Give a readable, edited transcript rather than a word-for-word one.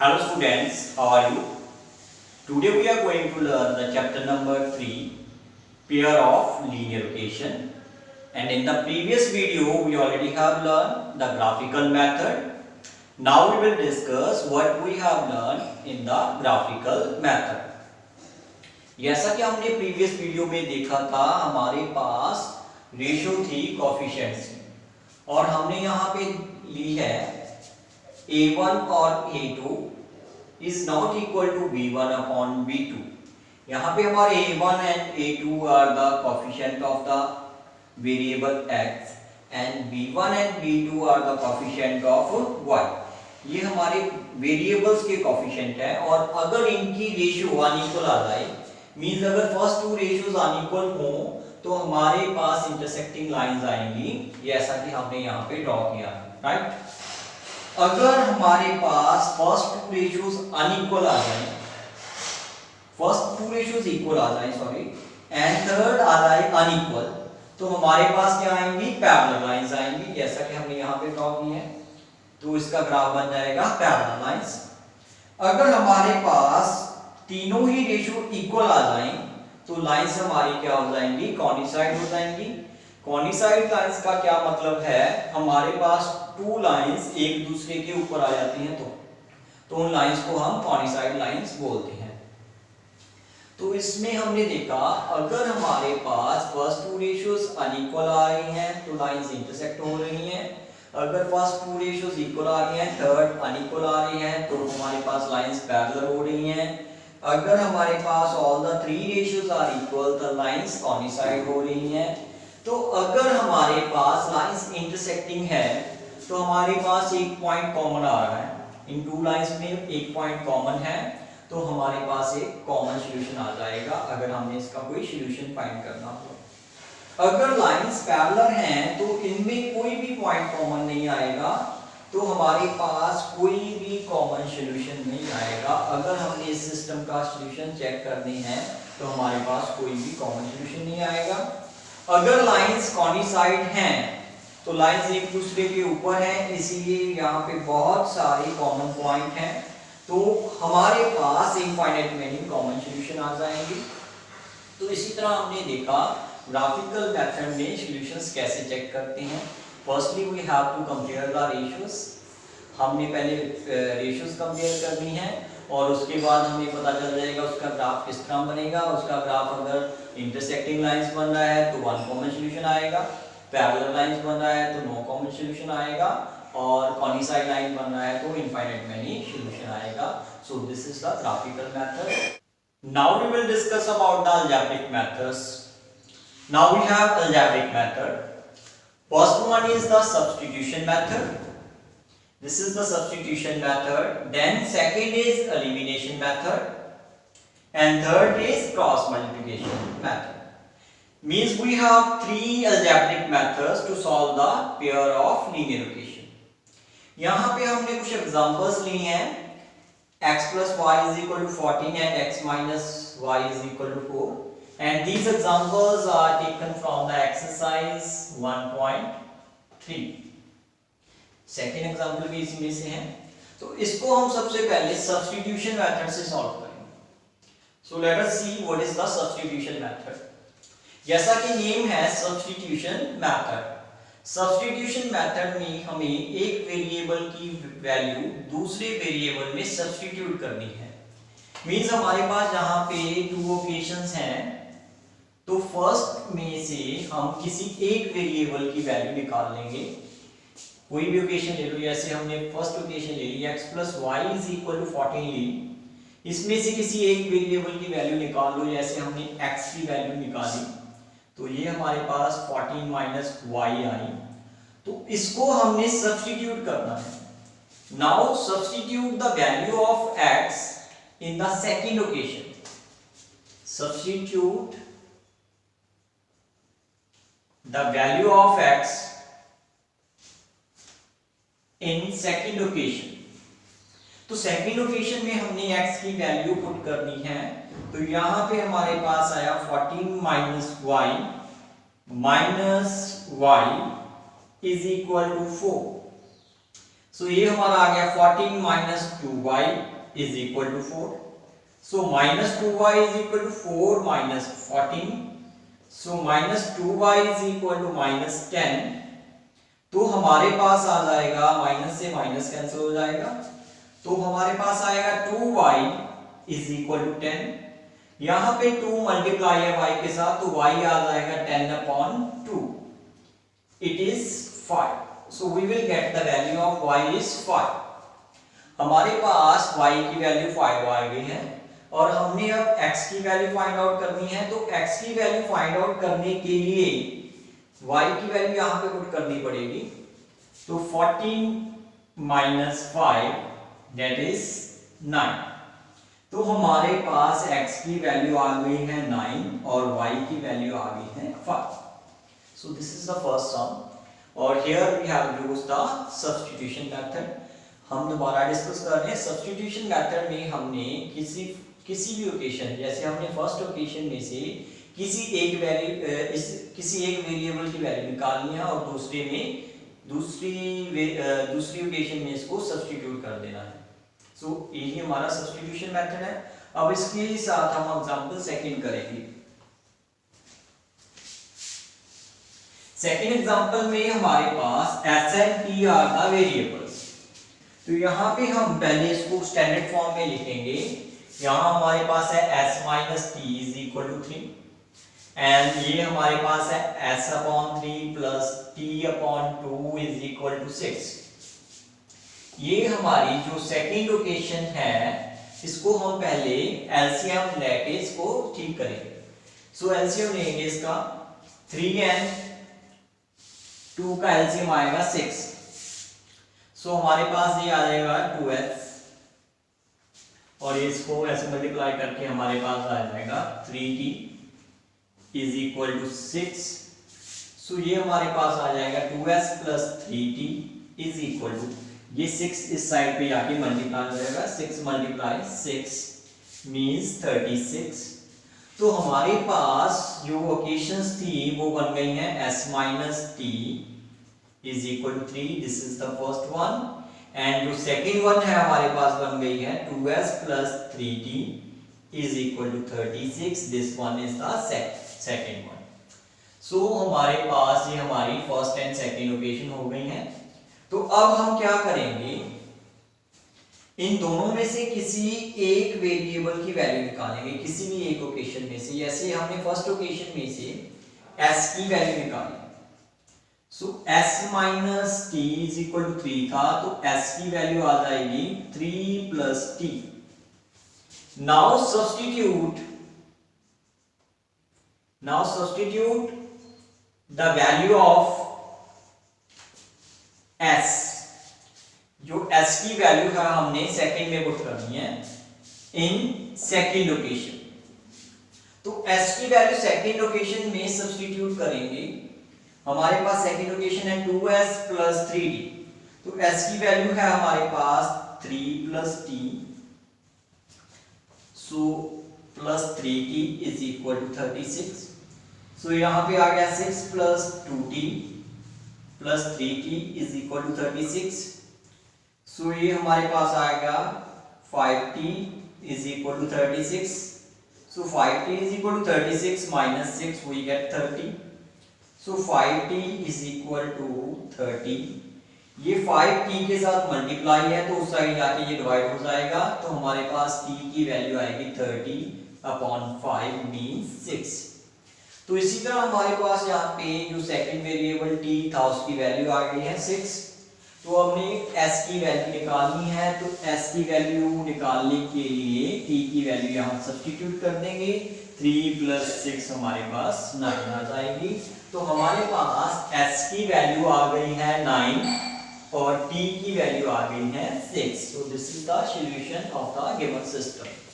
Hello students, how are you? Today we are going to learn the chapter number 3, pair of linear equation. And in the previous video we already have learned the graphical method. Now we will discuss what we have learned in the graphical method. जैसा कि हमने previous video में देखा था, हमारे पास ratio थी coefficients और हमने यहाँ पे ली है a1 और a2 is not equal to b1 upon b2. यहाँ पे हमारे a1 and a2 are the coefficient of the variable x and b1 and b2 are the coefficient of y. ये हमारे वेरिएबल्स के कोफिशिएंट है और अगर इनकी रेशियो अनइक्वल आ जाए, मींस अगर फर्स्ट टू रेशियोज अनइक्वल हो तो हमारे पास इंटरसेक्टिंग लाइंस आएंगी, जैसा कि हमने यहाँ पे ड्रॉ किया, राइट। अगर हमारे पास फर्स्ट टू रेशियोज अनइक्वल आ जाए, फर्स्ट टू रेशियोज इक्वल आ जाए सॉरी, एंड थर्ड आ जाए अनइक्वल, तो हमारे पास क्या आएंगी, पैरेलल लाइंस आएंगी, जैसा कि हमने यहाँ पे ड्रॉ की है। तो इसका ग्राफ बन जाएगा पैरेलल लाइंस। अगर हमारे पास तीनों ही रेशियो इक्वल आ जाएं तो लाइंस हमारी क्या हो जाएंगी, कॉनिसाइड हो जाएंगी। कॉनिसाइड लाइंस का क्या मतलब है, हमारे पास टू लाइंस एक दूसरे के ऊपर आ जाती हैं तो उन लाइंस को हम कॉनिसाइड लाइंस बोलते हैं। तो इसमें हमने देखा अगर हमारे पास फर्स्ट टू रेशियोज अनइक्वल आ रही हैं तो लाइंस इंटरसेक्ट हो रही हैं। अगर फर्स्ट टू रेशियोज इक्वल आ रही हैं, थर्ड अनइक्वल आ रही हैं, तो हमारे पास लाइंस पैरेलल हो रही हैं। अगर हमारे पास all the three ratios are equal the lines coincide हो रही हैं। तो अगर हमारे पास लाइंस इंटरसेक्टिंग है तो हमारे पास एक पॉइंट कॉमन आ रहा है, इन टू लाइंस में एक पॉइंट कॉमन है, तो हमारे पास एक कॉमन सॉल्यूशन आ जाएगा अगर हमने इसका कोई सॉल्यूशन फाइंड करना हो। अगर लाइंस पैरेलल हैं तो इनमें कोई भी पॉइंट कॉमन नहीं आएगा, तो हमारे पास कोई भी कॉमन सॉल्यूशन नहीं आएगा। अगर हमने इस सिस्टम का सॉल्यूशन चेक करनी है तो हमारे पास कोई भी कॉमन सॉल्यूशन नहीं आएगा। अगर लाइंस कॉनिसाइड हैं तो लाइंस एक दूसरे के ऊपर हैं, इसीलिए यहाँ पे बहुत सारे कॉमन पॉइंट हैं, तो हमारे पास इनफाइनाइट मेनी कॉमन सॉल्यूशन आ जाएंगे। तो इसी तरह हमने देखा ग्राफिकल मेथड में सॉल्यूशंस कैसे चेक करते हैं। Firstly we have to compare the ratios. हमने पहले रेशियोज कंपेयर करनी है और उसके बाद हमें पता चल जाएगा उसका ग्राफ किस तरह बनेगा। उसका ग्राफ अगर इंटरसेक्टिंग लाइंस बन रहा है तो वन कॉमन सॉल्यूशन आएगा, पैरेलल लाइंस बन रहा है तो नो कॉमन सॉल्यूशन आएगा, और कॉनिसाइड लाइन बन रहा है तो इनफाइनाइट मेनी सॉल्यूशन आएगा। So this is the graphical method. Now we will discuss about the algebraic methods. Now we have algebraic method. First one is the substitution method. This is the substitution method. Then second is elimination method, and third is cross multiplication method. Means we have three algebraic methods to solve the pair of linear equation. यहाँ पे हमने कुछ examples लिए हैं, x plus y is equal to 14 and x minus y is equal to 4. And these examples are taken from the exercise 1.3. Second example भी इसमें से है। तो इसको हम सबसे पहले सब्स्टिट्यूशन मेथड से सॉल्व करेंगे। So let us see what is the substitution method. जैसा कि नेम है सब्स्टिट्यूशन मेथड। सब्स्टिट्यूशन मेथड में हमें एक वेरिएबल की वैल्यू दूसरे वेरिएबल में सब्स्टिट्यूट करनी है। मींस हमारे पास यहाँ पे टू ओकेशंस हैं, तो फर्स्ट में से हम किसी एक वेरिएबल की वैल्यू निकाल लेंगे। कोई भी ओकेशन ले लो, जैसे हमने फर्स्ट ओकेशन ले ली x plus y is equal to 14 ली, इसमें से किसी एक वेरिएबल की वैल्यू निकाल लो, जैसे हमने x की वैल्यू निकाली तो ये हमारे पास 14 माइनस y आई, तो इसको हमने सब्स्टिट्यूट करना है। Now substitute the value of x in the second occasion. Substitute the value of x in second occasion. तो सेकंड ओकेशन में हमने x की वैल्यू पुट करनी है, तो यहां पे हमारे पास आया 14 minus y is equal to 4। So ये हमारा आ गया 14 minus 2y is equal to 4. So minus 2y is equal to 4 minus 14. So minus 2y is equal to minus 10. तो हमारे पास आ जाएगा, माइनस से माइनस कैंसिल हो जाएगा, तो हमारे पास आएगा 2y इज इक्वल टू 10. यहां पे 2 मल्टीप्लाई है y के साथ, तो y आ जाएगा 10/2. It is 5. So we will get the value of y is 5. हमारे पास y की वैल्यू 5 आ गई है और हमने अब x की वैल्यू फाइंड आउट करनी है. तो x की वैल्यू फाइंड आउट करने के लिए y की वैल्यू यहां पे पुट करनी पड़ेगी. तो 14 माइनस 5 दैट इज 9. तो हमारे पास x की वैल्यू आ गई है 9 और y की वैल्यू आ गई है 5. So this is the first sum और here we have used the substitution method. हम दोबारा डिस्कस कर रहे हैं. सब्स्टिट्यूशन मेथड में हमने किसी भी ओकेशन, जैसे हमने फर्स्ट ओकेशन में से किसी एक वेरिएबल की वैल्यू निकालनी है और दूसरी ओकेशन में इसको सब्स्टिट्यूट कर देना है. सो यही हमारा सब्स्टिट्यूशन मेथड है. अब इसके साथ हम एग्जांपल सेकंड करेंगे. सेकंड एग्जांपल में हमारे पास s and t are the variables. तो यहाँ पे हम पहले इसको स्टैंडर्ड फॉर्म में लिखेंगे. यहाँ हमारे पास है s minus t is equal to 3 and ये हमारे पास है s/3 plus t/2 is equal to 6. ये हमारी जो सेकंड ओकेशन है इसको हम पहले एलसीएम लेके इसको ठीक करेंगे. सो एलसीएम लेंगे इसका 3 एंड 2 का एलसीएम आएगा 6. सो हमारे पास ये आ जाएगा 2s और इसको ऐसे मल्टीप्लाई करके हमारे पास आ जाएगा 3t इज इक्वल टू 6. सो ये हमारे पास आ जाएगा 2s plus 3t is equal to, ये 6 इस साइड पे आके मल्टीप्लाई हो जाएगा. 6 मल्टीप्लाई 6 मींस 36. तो हमारे पास जो ओकेशंस थी वो बन गई हैं s minus t is equal to 3. This is the first one. And जो सेकेंड वन है हमारे पास बन गई है 2s plus 3t is equal to 36. This one is the second one. So हमारे पास ये हमारी फर्स्ट एंड सेकेंड ओकेशन हो गई हैं. तो अब हम क्या करेंगे, इन दोनों में से किसी एक वेरिएबल की वैल्यू निकालेंगे, किसी भी एक ओकेशन में से. जैसे हमने फर्स्ट ओकेशन में से s की वैल्यू निकाली. So s minus t is equal to 3 था, तो s की वैल्यू आ जाएगी 3 plus t. Now substitute the value of s. जो s की वैल्यू है हमने सेकंड में पुट करनी है इन सेकंड ओकेशन. तो s की वैल्यू सेकंड ओकेशन में सब्स्टिट्यूट करेंगे. हमारे पास सेकंड ओकेशन है 2s प्लस 3t. तो s की वैल्यू है हमारे पास 3 plus t. So plus 3t is equal to 36. So यहां पे आ गया 6 plus 2t plus 3t is equal to 36. So ये हमारे पास आएगा 5t is equal to 36. So 5t is equal to 36 minus 6 we get 30. So 5t is equal to 30. ये 5t के साथ मल्टीप्लाई है तो उस साइड जाके ये डिवाइड हो जाएगा. तो हमारे पास t की वैल्यू आएगी 30/5 मींस 6. तो इसी तरह हमारे पास यहाँ पे जो सेकंड वेरिएबल t था उसकी वैल्यू आ गई है 6. तो हमने s की वैल्यू निकालनी है. तो s की वैल्यू निकालने के लिए t की वैल्यू यहाँ सब्स्टिट्यूट कर देंगे. 3 प्लस 6 हमारे पास 9 आ जाएगी. तो हमारे पास s की वैल्यू आ गई है 9 और t की वैल्यू आ गई है 6. So this is the solution of the given system.